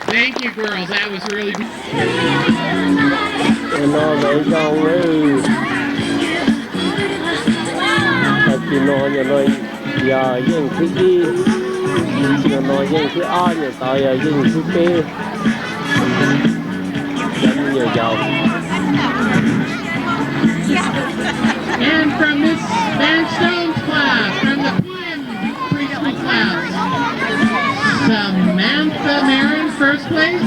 Thank you, girls. That was really good. Nó lấy rau ấy. Chỉ nói nhà nói giờ những thứ gì, nhà nói những thứ ai nhà tao giờ những thứ bê, rất nhiều giàu. And from this Stones class, from the Quinn preschool class, Samantha Marin, first place,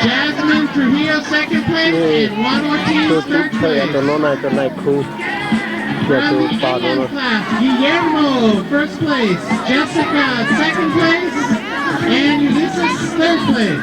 Jasmine Trujillo, second place, and Juan Ortiz, third place. From the Indian class, Guillermo, first place, Jessica, second place, and Ulysses, third place.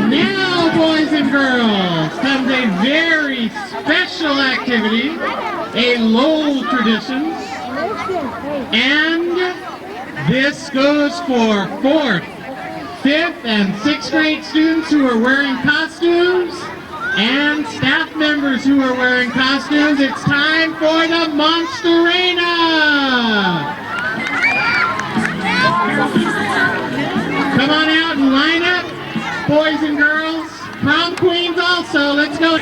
Now, boys and girls, comes a very special activity, a Lowell Traditions, and this goes for 4th, 5th, and 6th grade students who are wearing costumes and staff members who are wearing costumes. It's time for the Monsterina! Come on out and line up, boys and girls. Prom queens also, let's go.